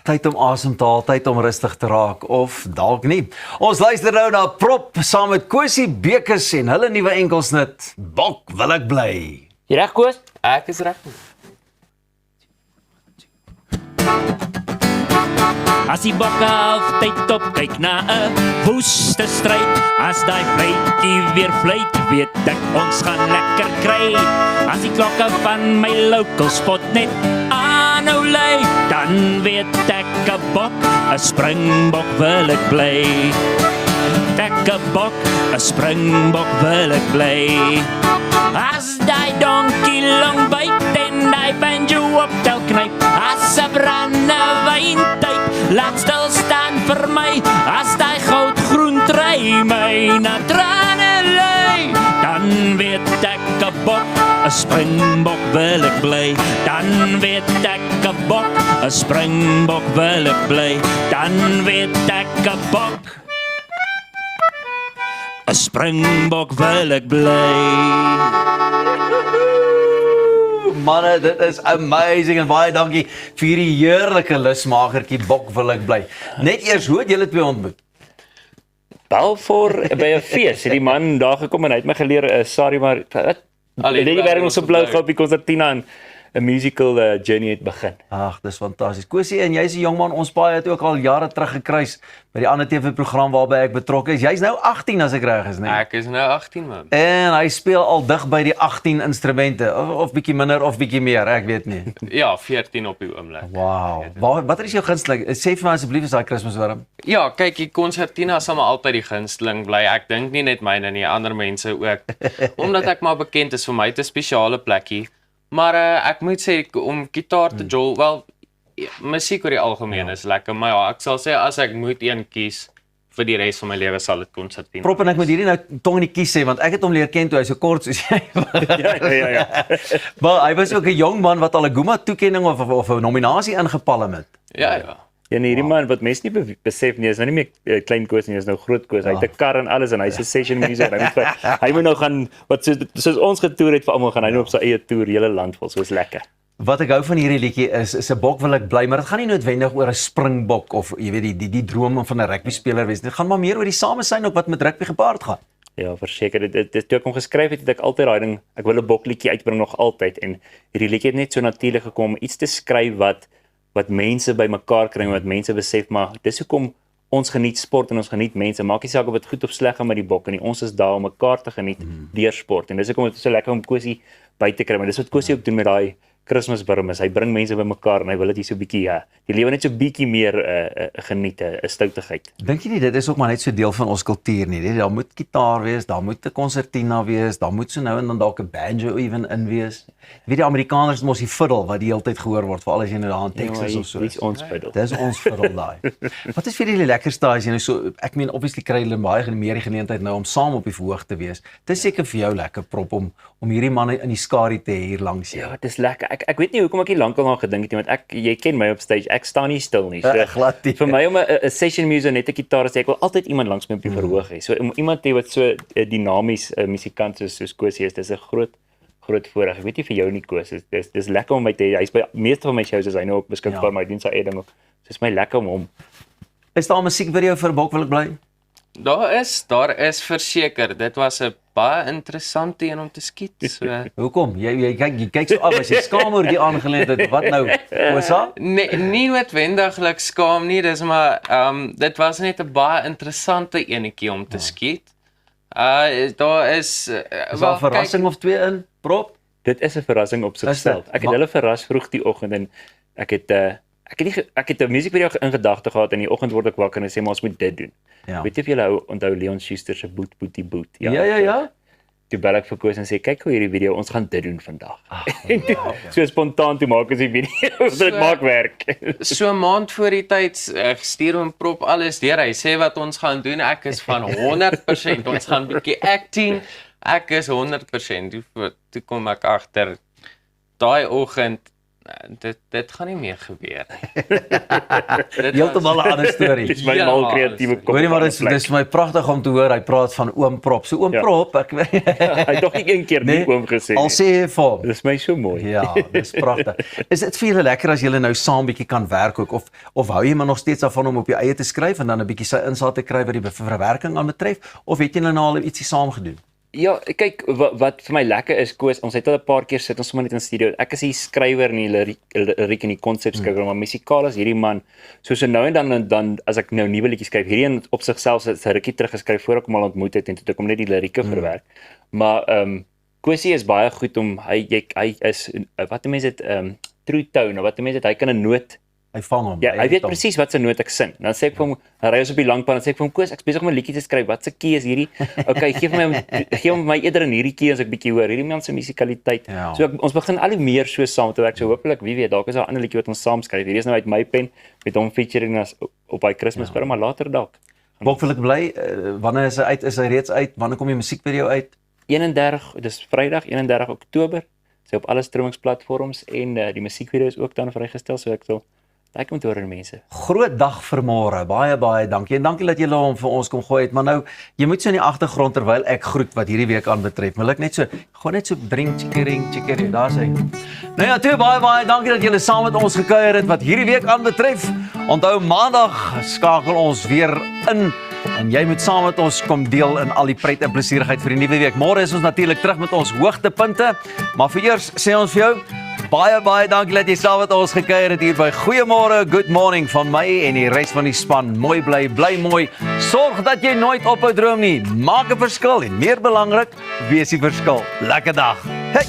Tyd om asem te haal, tyd om rustig te raak, of dalk nie. Ons luister nou na Prop saam met Kosie Bekes en hulle nuwe enkelsnit, Bok wil ek bly. Jy reg, Koos? Ek is reg. As die bokke altyd op kyk na 'n woeste stryd, as daai fluitjie weer fluit, weet ek ons gaan lekker kry. As die klokke van my local spot net aanhou lui, dan weet ek 'n bok, 'n springbok wil ek bly. Ek 'n bok, 'n springbok wil ek bly. As daai donkie lang byt en daai banjo op tel knyp, as 'n brandewyntyp laat stil staan vir my, as daai goudgroen trui my na trane lei, dan weet ek 'n bok, 'n springbok wil ek bly. Dan weet ek 'n bok, 'n springbok wil ek bly. Dan weet ek 'n bok, 'n springbok wil ek bly. Manne, dit is amazing en baie dankie vir hierdie heerlike lusmakertjie Bok wil ek bly. Net eers, hoe het julle twee ontmoet? Balfour by 'n fees, het die man daar gekom en hy het my geleer, sorry maar, wat? Die werk ons so blou gehou op die konsertina en 'n musical journey het begin. Ag, dis fantasties. Kosie, en jy's 'n jong man, ons paai het ook al jare terug gekruis by die ander TV-program waarby ek betrokke is. Jy's nou 18 as ek reg is, nee? Ek is nou 18, man. En hy speel al dig by die 18 instrumente, of bietjie minder of bietjie meer, ek weet nie. Ja, 14 op die oomblik. Wow. Wat is jou gunsteling? Sê vir my asseblief, is daai Kersfeeswurm? Ja, kyk, die konsertina sal maar altyd die gunsteling bly. Ek dink nie net myne nie, ander mense ook. Omdat ek maar bekend is, vir my 'n spesiale plekkie. Maar ek moet sê, om gitaar te jol, wel, musiek oor die algemeen is lekker, maar ja, ek sal sê, as ek moet een kies, vir die res van my lewe sal dit konsertina. Prop, en ek moet hierdie nou tong in die kies sê, want ek het hom leer ken toe hy so kort soos jy was. Ja. Maar hy was ook 'n jong man wat al 'n Guma toekenning of 'n nominasie ingepalm het. Ja. Ja, nee, hierdie man wat mense nie besef nie, is nou nie meer klein Koos nie, is nou groot Koos. Hy het 'n kar en alles en hy's 'n session music. Hy moet nou gaan, wat soos ons getoer het vir almal, gaan hy nou op sy eie toer hele land vol, soos lekker. Wat ek hou van hierdie liedjie is 'n bok wil ek bly, maar dit gaan nie noodwendig oor 'n springbok of jy weet die droom van 'n rugby speler wees. Dit gaan maar meer oor die samesyn ook wat met rugby gepaard gaan. Ja, verseker, dit toe ek hom geskryf het ek altyd daai ding, ek wil 'n bokliedjie uitbring nog altyd en hierdie liedjie het net so natuurlik gekom om iets te skryf wat mense bymekaar kry, wat mense besef, maar dis hoekom ons geniet sport en ons geniet mense. Maak nie saak of dit goed of sleg gaan met die bokke nie. Ons is daar om mekaar te geniet deur sport. En dis hoekom dit so lekker om Kosie by te kry. Maar dis wat Kosie ook doen met daai Kersfeeswurm is. Hy bring mense bymekaar en hy wil dit hier so bietjie die lewe net so bietjie meer geniet, 'n stoutigheid. Dink jy nie dit is ook maar net so deel van ons kultuur nie? Daar moet gitaar wees, daar moet 'n konsertina wees, daar moet so nou en dan dalk 'n banjo even in wees. Jy weet die Amerikaners het mos die fiddle wat die hele tyd gehoor word, veral as jy nou daar in Texas of so. Dis ons fiddle. Dis ons fiddle daai. Wat is vir julle lekkerste as jy nou so, ek meen obviously kry julle baie meer die geleentheid nou om saam op die verhoog te wees. Dis seker vir jou lekker Prop om hierdie manne in die skadu te hê hier langs jou. Ja, dis lekker. Ek weet nie hoekom ek hier lankal aan gedink het nie, want jy ken my op stage, ek staan nie stil nie. So, glad nie. vir my om 'n session music net 'n gitaar sê, ek wil altyd iemand langs my op die verhoog hê. So om iemand te hê wat so dinamies musikant soos Kosie is, dis 'n groot voorreg. Ek weet nie vir jou nie, Koos, dis lekker om my te hê. Hy's by meeste van my shows is hy nou ook beskikbaar, maar hy doen sy eie ding ook. So dis my lekker om hom. Is daar 'n musiekvideo vir Bok wil ek bly? Daar is verseker, dit was 'n baie interessante een om te skiet. So. Hoekom? Jy kyk so af as jy skaam oor die aangeleentheid. Wat nou? Kosa? Nee, nie noodwendiglik skaam nie, dis maar dit was net 'n baie interessante enetjie om te skiet. Daar is Is daar 'n verrassing of twee in, Prop? Dit is 'n verrassing op sigself. Ek het hulle verras vroeg die oggend en ek het 'n musiekvideo in gedagte gehad en in die oggend word ek wakker en sê maar ons moet dit doen. Ja. Weet jy of julle onthou Leon Schuster se Boetie Boet? Ja. Toe bel ek vir Koos en sê kyk hoe hierdie video, ons gaan dit doen vandag. So spontaan toe maak ons die video, dit maak werk. So 'n maand voor die tyd stuur hom Prop alles deur. Hy sê wat ons gaan doen. Ek is van 100%. Ons gaan bietjie acting. Ek is 100%. Toe kom ek agter daai oggend Dit gaan nie meer gebeur nie. Heeltemal 'n ander storie. Dis my Ja, mal maar kreatiewe kop. Hoorie maar dis vir my pragtig om te hoor hy praat van oom Prop. So oom Ja. Prop, ek weet Hy het nog nie een keer nie oom gesê. Al sê hy vir hom. Dis my so mooi. Ja, dis pragtig. Is dit vir julle lekker as julle nou saam bietjie kan werk ook of hou jy maar nog steeds daarvan om op jou eie te skryf en dan 'n bietjie sy insaag te kry wat die verwerking aanbetref of het julle nou al ietsie saam gedoen? Ja, kyk wat vir my lekker is, Koos, ons het al 'n paar keer sit ons sommer net in die studio. Ek is die skrywer en die liriek en die konsepskrywer, maar musikaal is hierdie man. So nou en dan as ek nou nuwe liedjies skryf, hierdie een op sigself is 'n rukkie terug geskryf voor ek hom al ontmoet het en toe ek hom net die lirieke verwerk. Maar Kosie is baie goed om hy is wat mense dit true tone, wat mense dit hy kan 'n noot. Hy vang hom. Ja, hy weet presies wat se noot ek sing. Dan sê ek vir hom, ry ons op die langpad, dan sê ek vir hom, Koos, ek's besig om 'n liedjie te skryf. Wat se key is hierdie? Okay, gee hom my eerder in hierdie key as ek bietjie hoor. Hierdie man se musikaliteit. Ja. So ons begin al hoe meer so saam te werk. So hopelik, wie weet, dalk is daar 'n ander liedjie wat ons saam skryf. Hierdie is nou uit my pen met hom featuring as op hy Kersfees, maar later dalk. Bok wil ek bly, wanneer is hy uit? Is hy reeds uit? Wanneer kom die musiekvideo uit? 31, dis Vrydag 31 Oktober. Sy op alle stromingsplatforms en die musiekvideo is ook dan vrygestel, so ek sal Ek moet hoor mense. Groot dag vir môre. Baie dankie. En dankie dat julle hom vir ons kom gooi het. Maar nou, jy moet so in die agtergrond terwyl ek groet wat hierdie week aanbetref. Wil ek net so gewoon net so bring chickering. Daar's hy. Nou ja, toe baie dankie dat julle saam met ons gekuier het wat hierdie week aanbetref. Onthou maandag skakel ons weer in en jy moet saam met ons kom deel in al die pret en plesierigheid vir die nuwe week. Môre is ons natuurlik terug met ons hoogtepunte, maar vir eers sê ons vir jou baie dankie dat jy saam met ons gekuier het hier by Goeiemôre, Good Morning van my en die res van die span. Mooi bly mooi. Sorg dat jy nooit ophou droom nie. Maak 'n verskil en meer belangrik, wees die verskil. Lekker dag. Hey.